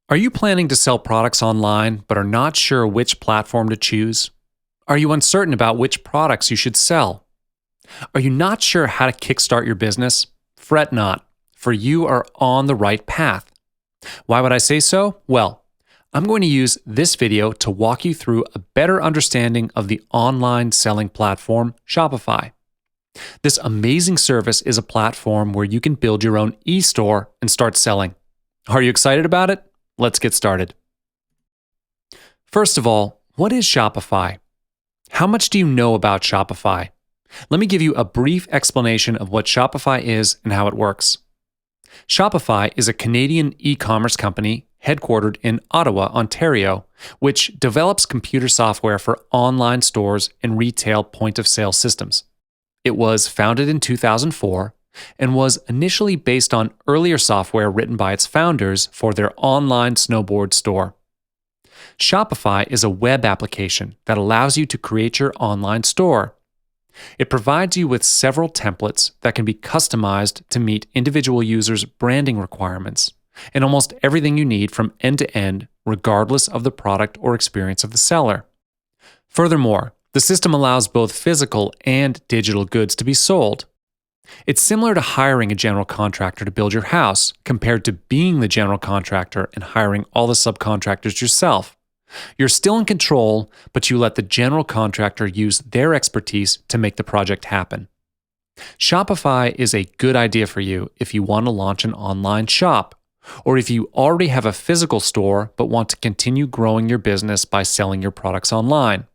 Are you planning to sell products online but are not sure which platform to choose? Are you uncertain about which products you should sell? Are you not sure how to kickstart your business? Fret not, for you are on the right path. Why would I say so? Well, I'm going to use this video to walk you through a better understanding of the online selling platform, Shopify. This amazing service is a platform where you can build your own e-store and start selling. Are you excited about it? Let's get started. First of all, what is Shopify? How much do you know about Shopify? Let me give you a brief explanation of what Shopify is and how it works. Shopify is a Canadian e-commerce company headquartered in Ottawa, Ontario, which develops computer software for online stores and retail point-of-sale systems. It was founded in 2004 and was initially based on earlier software written by its founders for their online snowboard store. Shopify is a web application that allows you to create your online store. It provides you with several templates that can be customized to meet individual users' branding requirements, and almost everything you need from end to end, regardless of the product or experience of the seller. Furthermore, the system allows both physical and digital goods to be sold. It's similar to hiring a general contractor to build your house compared to being the general contractor and hiring all the subcontractors yourself. You're still in control, but you let the general contractor use their expertise to make the project happen. Shopify is a good idea for you if you want to launch an online shop, or if you already have a physical store but want to continue growing your business by selling your products online.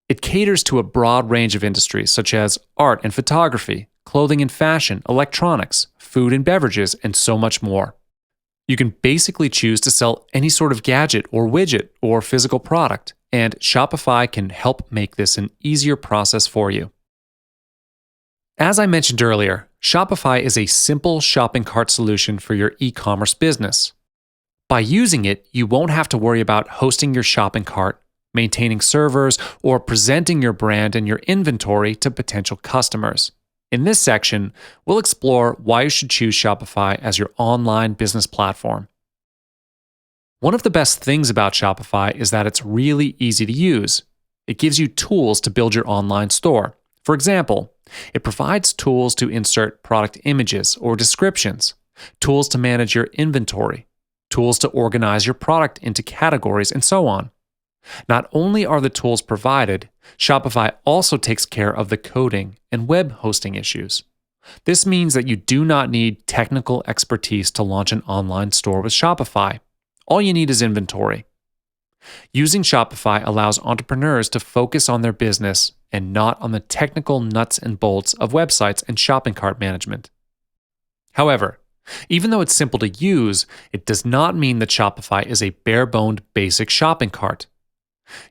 It caters to a broad range of industries such as art and photography, clothing and fashion, electronics, food and beverages, and so much more. You can basically choose to sell any sort of gadget or widget or physical product, and Shopify can help make this an easier process for you. As I mentioned earlier, Shopify is a simple shopping cart solution for your e-commerce business. By using it, you won't have to worry about hosting your shopping cart, maintaining servers, or presenting your brand and your inventory to potential customers. In this section, we'll explore why you should choose Shopify as your online business platform. One of the best things about Shopify is that it's really easy to use. It gives you tools to build your online store. For example, it provides tools to insert product images or descriptions, tools to manage your inventory, tools to organize your product into categories, and so on. Not only are the tools provided, Shopify also takes care of the coding and web hosting issues. This means that you do not need technical expertise to launch an online store with Shopify. All you need is inventory. Using Shopify allows entrepreneurs to focus on their business and not on the technical nuts and bolts of websites and shopping cart management. However, even though it's simple to use, it does not mean that Shopify is a bare-boned basic shopping cart.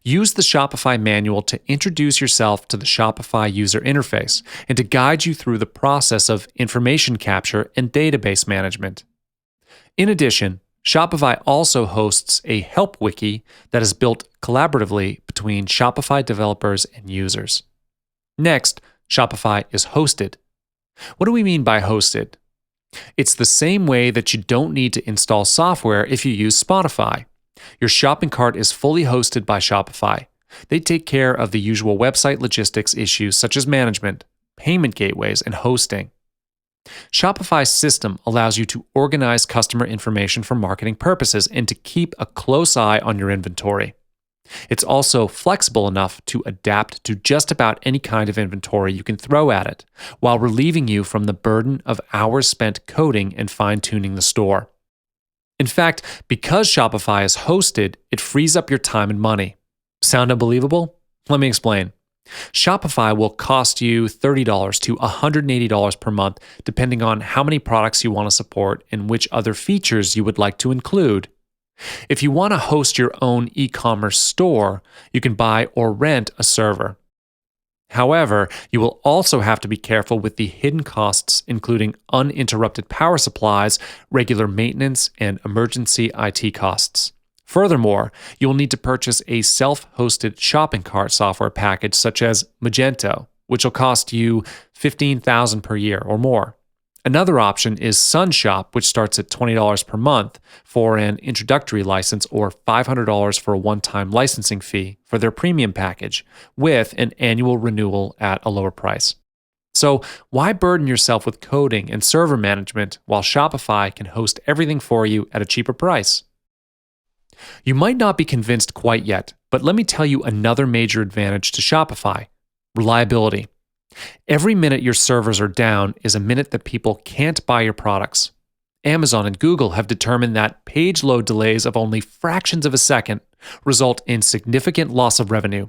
Use the Shopify manual to introduce yourself to the Shopify user interface and to guide you through the process of information capture and database management. In addition, Shopify also hosts a help wiki that is built collaboratively between Shopify developers and users. Next, Shopify is hosted. What do we mean by hosted? It's the same way that you don't need to install software if you use Spotify. Your shopping cart is fully hosted by Shopify. They take care of the usual website logistics issues such as management, payment gateways, and hosting. Shopify's system allows you to organize customer information for marketing purposes and to keep a close eye on your inventory. It's also flexible enough to adapt to just about any kind of inventory you can throw at it, while relieving you from the burden of hours spent coding and fine-tuning the store. In fact, because Shopify is hosted, it frees up your time and money. Sound unbelievable? Let me explain. Shopify will cost you $30 to $180 per month, depending on how many products you want to support and which other features you would like to include. If you want to host your own e-commerce store, you can buy or rent a server. However, you will also have to be careful with the hidden costs, including uninterrupted power supplies, regular maintenance, and emergency IT costs. Furthermore, you'll need to purchase a self-hosted shopping cart software package such as Magento, which will cost you $15,000 per year or more. Another option is SunShop, which starts at $20 per month for an introductory license or $500 for a one-time licensing fee for their premium package with an annual renewal at a lower price. So, why burden yourself with coding and server management while Shopify can host everything for you at a cheaper price? You might not be convinced quite yet, but let me tell you another major advantage to Shopify: reliability. Every minute your servers are down is a minute that people can't buy your products. Amazon and Google have determined that page load delays of only fractions of a second result in significant loss of revenue.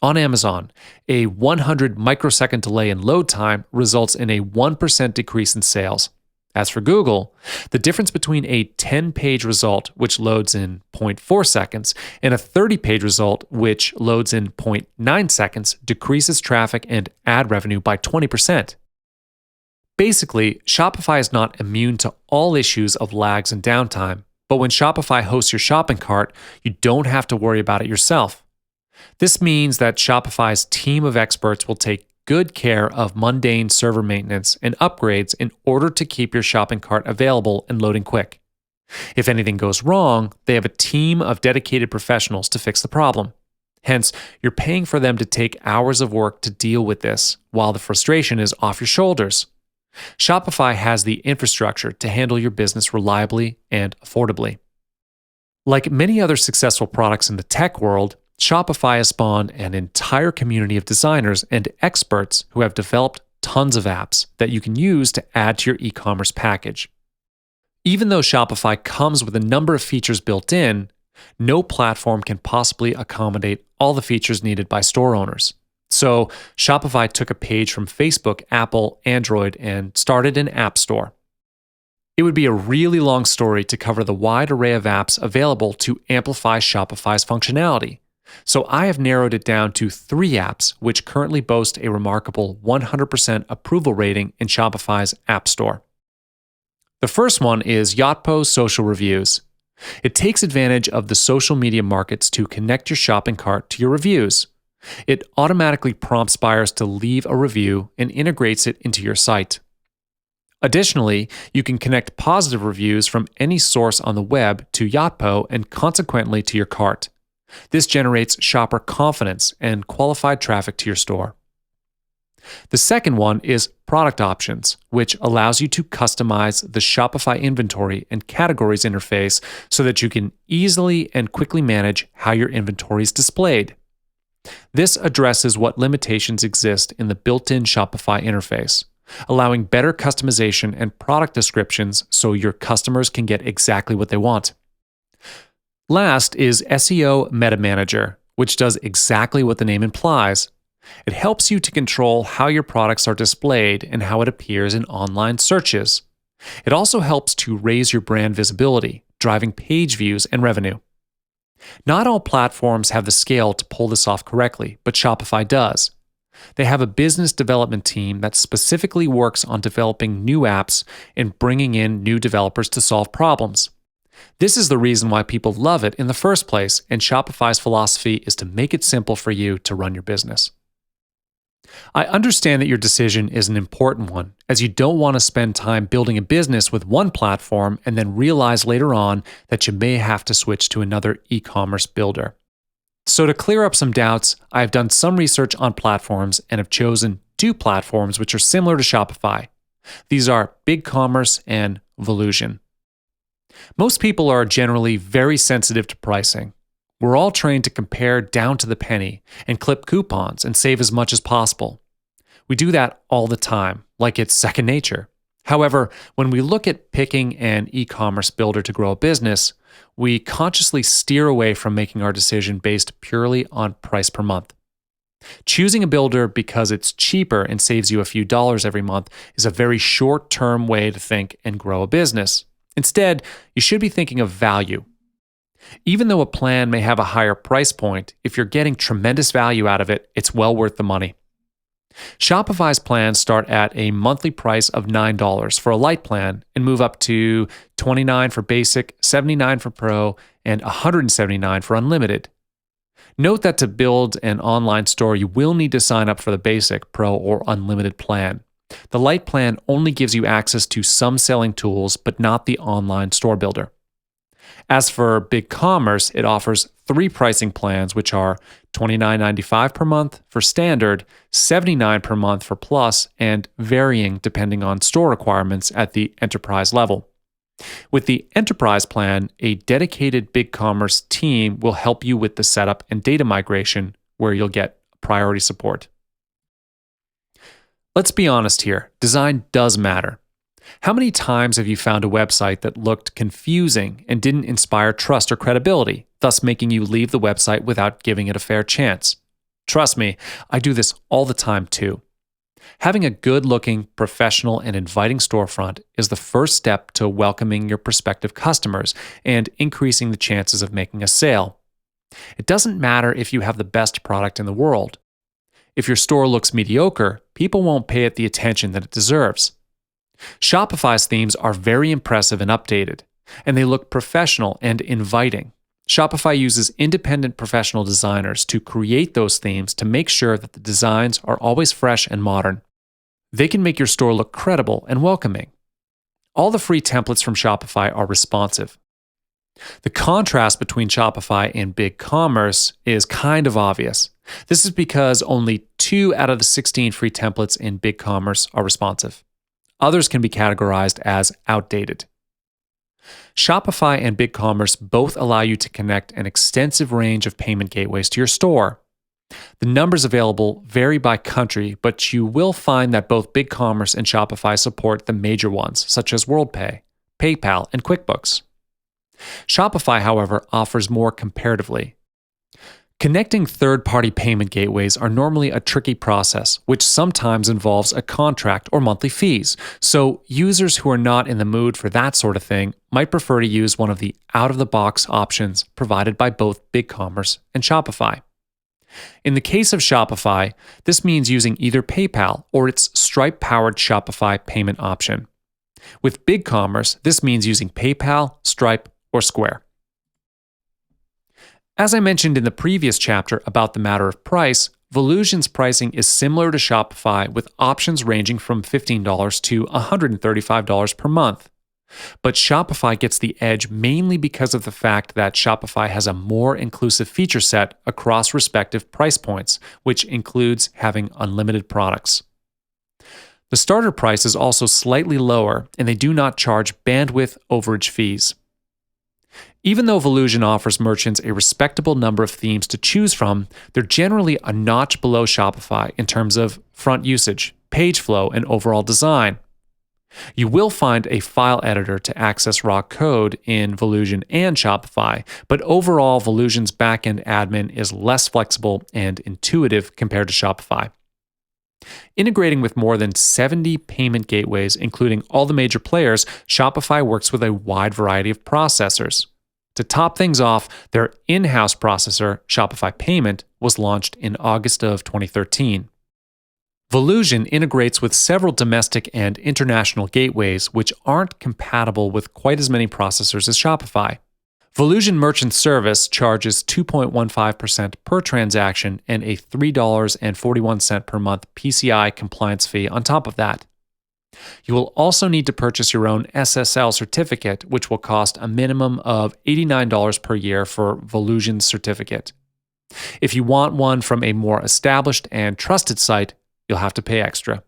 On Amazon, a 100 microsecond delay in load time results in a 1% decrease in sales. As for Google, the difference between a 10-page result, which loads in zero point 0.4 seconds, and a 30-page result, which loads in 0.9 seconds, decreases traffic and ad revenue by 20%. Basically, Shopify is not immune to all issues of lags and downtime, but when Shopify hosts your shopping cart, you don't have to worry about it yourself. This means that Shopify's team of experts will take good care of mundane server maintenance and upgrades in order to keep your shopping cart available and loading quick. If anything goes wrong, they have a team of dedicated professionals to fix the problem. Hence, you're paying for them to take hours of work to deal with this, while the frustration is off your shoulders. Shopify has the infrastructure to handle your business reliably and affordably. Like many other successful products in the tech world, Shopify has spawned an entire community of designers and experts who have developed tons of apps that you can use to add to your e-commerce package. Even though Shopify comes with a number of features built in, no platform can possibly accommodate all the features needed by store owners. So Shopify took a page from Facebook, Apple, Android, and started an app store. It would be a really long story to cover the wide array of apps available to amplify Shopify's functionality. So I have narrowed it down to 3 apps which currently boast a remarkable 100% approval rating in Shopify's App Store. The first one is Yotpo Social Reviews. It takes advantage of the social media markets to connect your shopping cart to your reviews. It automatically prompts buyers to leave a review and integrates it into your site. Additionally, you can connect positive reviews from any source on the web to Yotpo and consequently to your cart. This generates shopper confidence and qualified traffic to your store. The second one is Product Options, which allows you to customize the Shopify inventory and categories interface so that you can easily and quickly manage how your inventory is displayed. This addresses what limitations exist in the built-in Shopify interface, allowing better customization and product descriptions so your customers can get exactly what they want. Last is SEO Meta Manager, which does exactly what the name implies. It helps you to control how your products are displayed and how it appears in online searches. It also helps to raise your brand visibility, driving page views and revenue. Not all platforms have the scale to pull this off correctly, but Shopify does. They have a business development team that specifically works on developing new apps and bringing in new developers to solve problems. This is the reason why people love it in the first place, and Shopify's philosophy is to make it simple for you to run your business. I understand that your decision is an important one, as you don't want to spend time building a business with one platform and then realize later on that you may have to switch to another e-commerce builder. So to clear up some doubts, I have done some research on platforms and have chosen 2 platforms which are similar to Shopify. These are BigCommerce and Volusion. Most people are generally very sensitive to pricing. We're all trained to compare down to the penny and clip coupons and save as much as possible. We do that all the time, like it's second nature. However, when we look at picking an e-commerce builder to grow a business, we consciously steer away from making our decision based purely on price per month. Choosing a builder because it's cheaper and saves you a few dollars every month is a very short-term way to think and grow a business. Instead, you should be thinking of value. Even though a plan may have a higher price point, if you're getting tremendous value out of it, it's well worth the money. Shopify's plans start at a monthly price of $9 for a light plan and move up to $29 for basic, $79 for pro, and $179 for unlimited. Note that to build an online store, you will need to sign up for the basic, pro, or unlimited plan. The Lite plan only gives you access to some selling tools, but not the online store builder. As for BigCommerce, it offers 3 pricing plans, which are $29.95 per month for standard, $79 per month for plus, and varying depending on store requirements at the enterprise level. With the enterprise plan, a dedicated BigCommerce team will help you with the setup and data migration, where you'll get priority support. Let's be honest here, design does matter. How many times have you found a website that looked confusing and didn't inspire trust or credibility, thus making you leave the website without giving it a fair chance? Trust me, I do this all the time too. Having a good-looking, professional, and inviting storefront is the first step to welcoming your prospective customers and increasing the chances of making a sale. It doesn't matter if you have the best product in the world. If your store looks mediocre, people won't pay it the attention that it deserves. Shopify's themes are very impressive and updated, and they look professional and inviting. Shopify uses independent professional designers to create those themes to make sure that the designs are always fresh and modern. They can make your store look credible and welcoming. All the free templates from Shopify are responsive. The contrast between Shopify and BigCommerce is kind of obvious. This is because only 2 out of the 16 free templates in BigCommerce are responsive. Others can be categorized as outdated. Shopify and BigCommerce both allow you to connect an extensive range of payment gateways to your store. The numbers available vary by country, but you will find that both BigCommerce and Shopify support the major ones, such as WorldPay, PayPal, and QuickBooks. Shopify, however, offers more comparatively. Connecting third-party payment gateways are normally a tricky process, which sometimes involves a contract or monthly fees, so users who are not in the mood for that sort of thing might prefer to use one of the out-of-the-box options provided by both BigCommerce and Shopify. In the case of Shopify, this means using either PayPal or its Stripe-powered Shopify payment option. With BigCommerce, this means using PayPal, Stripe, or Square. As I mentioned in the previous chapter about the matter of price, Volusion's pricing is similar to Shopify with options ranging from $15 to $135 per month. But Shopify gets the edge mainly because of the fact that Shopify has a more inclusive feature set across respective price points, which includes having unlimited products. The starter price is also slightly lower, and they do not charge bandwidth overage fees. Even though Volusion offers merchants a respectable number of themes to choose from, they're generally a notch below Shopify in terms of front usage, page flow, and overall design. You will find a file editor to access raw code in Volusion and Shopify, but overall, Volusion's backend admin is less flexible and intuitive compared to Shopify. Integrating with more than 70 payment gateways, including all the major players, Shopify works with a wide variety of processors. To top things off, their in-house processor, Shopify Payment, was launched in August of 2013. Volusion integrates with several domestic and international gateways, which aren't compatible with quite as many processors as Shopify. Volusion Merchant Service charges 2.15% per transaction and a $3.41 per month PCI compliance fee on top of that. You will also need to purchase your own SSL certificate, which will cost a minimum of $89 per year for Volusion's certificate. If you want one from a more established and trusted site, you'll have to pay extra.